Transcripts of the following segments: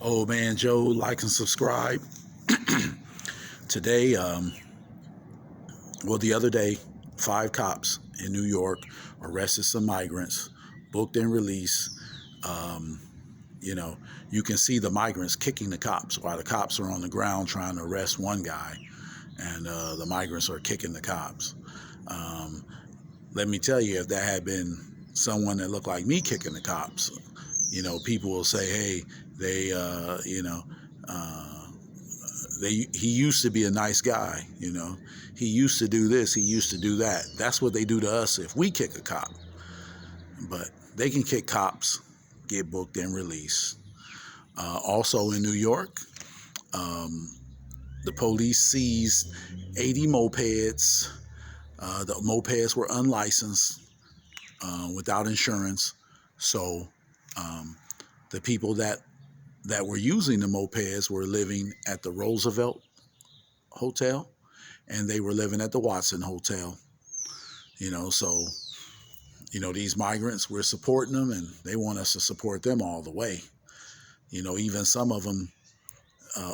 Old Man Joe, like and subscribe. Today, the other day, 5 cops in New York arrested some migrants, booked and released. Um, you can see the migrants kicking the cops while the cops are on the ground trying to arrest one guy, and the migrants are kicking the cops. Um, Let me tell you, if that had been someone that looked like me kicking the cops, people will say, hey, they, he used to be a nice guy, he used to do this, he used to do that. That's what they do to us if we kick a cop. But they can kick cops, get booked and released. Also in New York, the police seized 80 mopeds. The mopeds were unlicensed, without insurance. So the people that were using the mopeds were living at the Roosevelt Hotel, and they were living at the Watson Hotel. So these migrants, we're supporting them, and they want us to support them all the way. Even some of them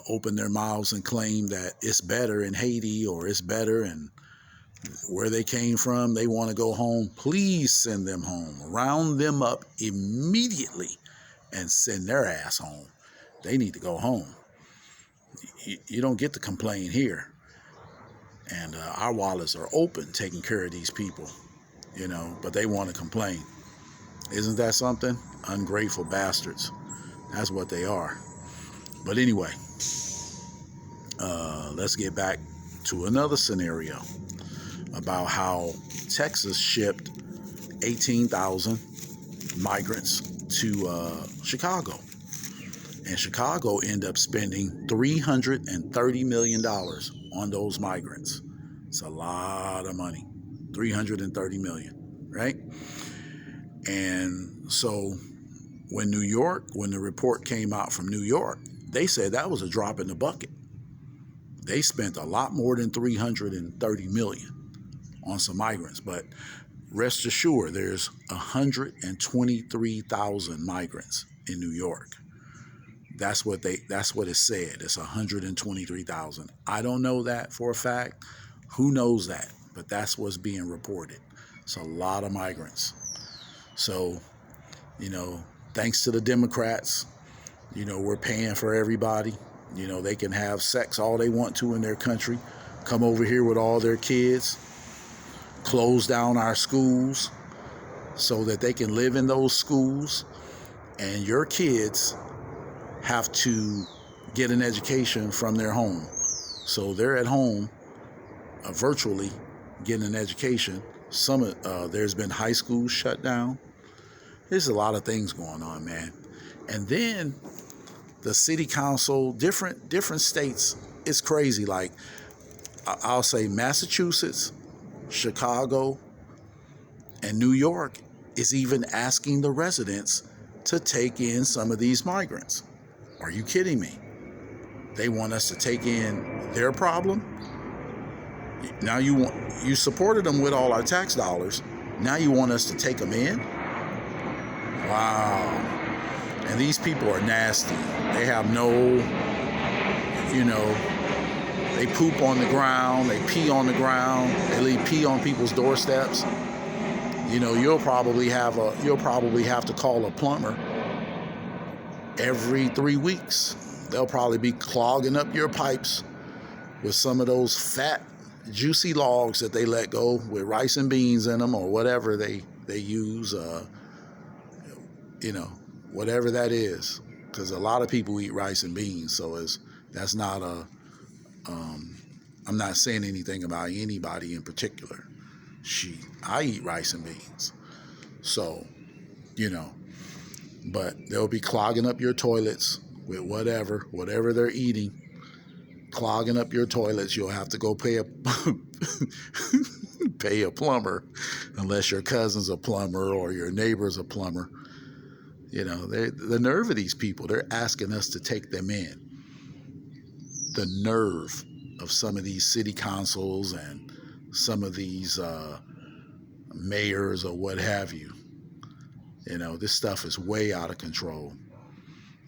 open their mouths and claim that it's better in Haiti, or it's better in where they came from. They want to go home. Please send them home. Round them up immediately and send their ass home. They need to go home. You don't get to complain here. And our wallets are open taking care of these people, but they want to complain. Isn't that something? Ungrateful bastards. That's what they are. But anyway, let's get back to another scenario about how Texas shipped 18,000 migrants to Chicago. And Chicago ended up spending $330 million on those migrants. It's a lot of money. $330 million, right? And so when the report came out from New York, they said that was a drop in the bucket. They spent a lot more than $330 million on some migrants. But rest assured, there's 123,000 migrants in New York. That's what it said. It's 123,000. I don't know that for a fact. Who knows that? But that's what's being reported. It's a lot of migrants. So, thanks to the Democrats, we're paying for everybody. They can have sex all they want to in their country, come over here with all their kids, close down our schools so that they can live in those schools, and your kids have to get an education from their home. So they're at home, virtually getting an education. There's been high schools shut down. There's a lot of things going on, man. And then the city council, different states, it's crazy. Like, I'll say Massachusetts, Chicago, and New York is even asking the residents to take in some of these migrants. Are you kidding me? They want us to take in their problem? Now you supported them with all our tax dollars. Now you want us to take them in? Wow. And these people are nasty. They have they poop on the ground, they pee on the ground, they leave pee on people's doorsteps. You'll probably have to call a plumber every 3 weeks. They'll probably be clogging up your pipes with some of those fat, juicy logs that they let go with rice and beans in them, or whatever they use, whatever that is. Because a lot of people eat rice and beans, so that's not I'm not saying anything about anybody in particular. I eat rice and beans. So, but they'll be clogging up your toilets with whatever they're eating, clogging up your toilets. You'll have to go pay a plumber, unless your cousin's a plumber or your neighbor's a plumber. The nerve of these people, they're asking us to take them in. The nerve of some of these city councils and some of these mayors or what have you. This stuff is way out of control.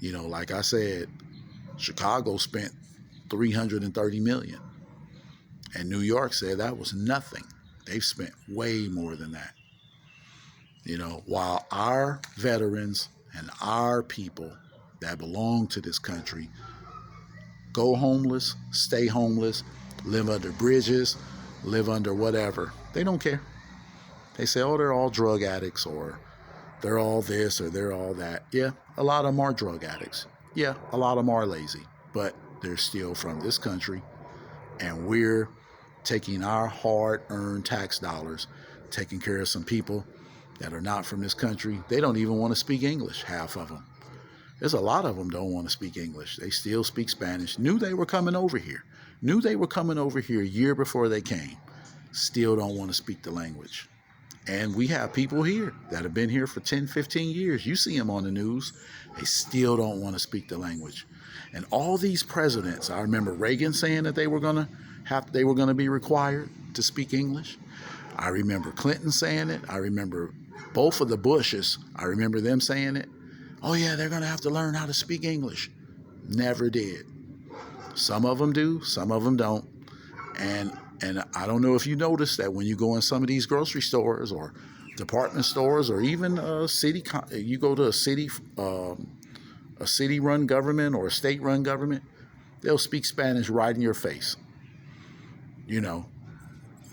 You know, like I said, Chicago spent $330 million, and New York said that was nothing. They've spent way more than that. You know, while our veterans and our people that belong to this country go homeless, stay homeless, live under bridges, live under whatever, they don't care. They say, oh, they're all drug addicts, or they're all this, or they're all that. Yeah, a lot of them are drug addicts. Yeah, a lot of them are lazy, but they're still from this country, and we're taking our hard-earned tax dollars, taking care of some people that are not from this country. They don't even want to speak English, half of them. There's a lot of them don't want to speak English. They still speak Spanish. Knew they were coming over here. Knew they were coming over here a year before they came. Still don't want to speak the language. And we have people here that have been here for 10, 15 years. You see them on the news. They still don't want to speak the language. And all these presidents, I remember Reagan saying that they were going to be required to speak English. I remember Clinton saying it. I remember both of the Bushes. I remember them saying it. Oh yeah, they're going to have to learn how to speak English. Never did. Some of them do, some of them don't. And I don't know if you noticed that when you go in some of these grocery stores or department stores, or even you go to a city-run government or a state-run government, they'll speak Spanish right in your face. You know,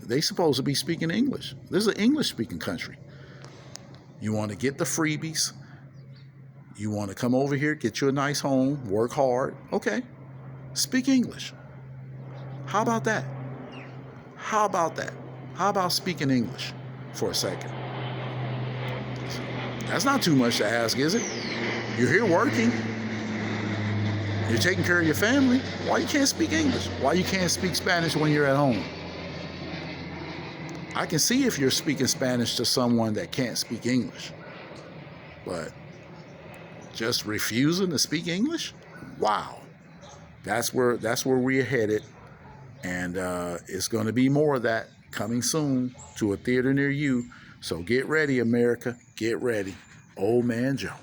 they supposed to be speaking English. This is an English-speaking country. You want to get the freebies. You want to come over here, get you a nice home, work hard. Okay, speak English. How about that? How about that? How about speaking English for a second? That's not too much to ask, is it? You're here working. You're taking care of your family. Why you can't speak English? Why you can't speak Spanish when you're at home? I can see if you're speaking Spanish to someone that can't speak English. But just refusing to speak English? Wow. That's where we're headed. And it's going to be more of that coming soon to a theater near you. So get ready, America. Get ready. Old Man Joe.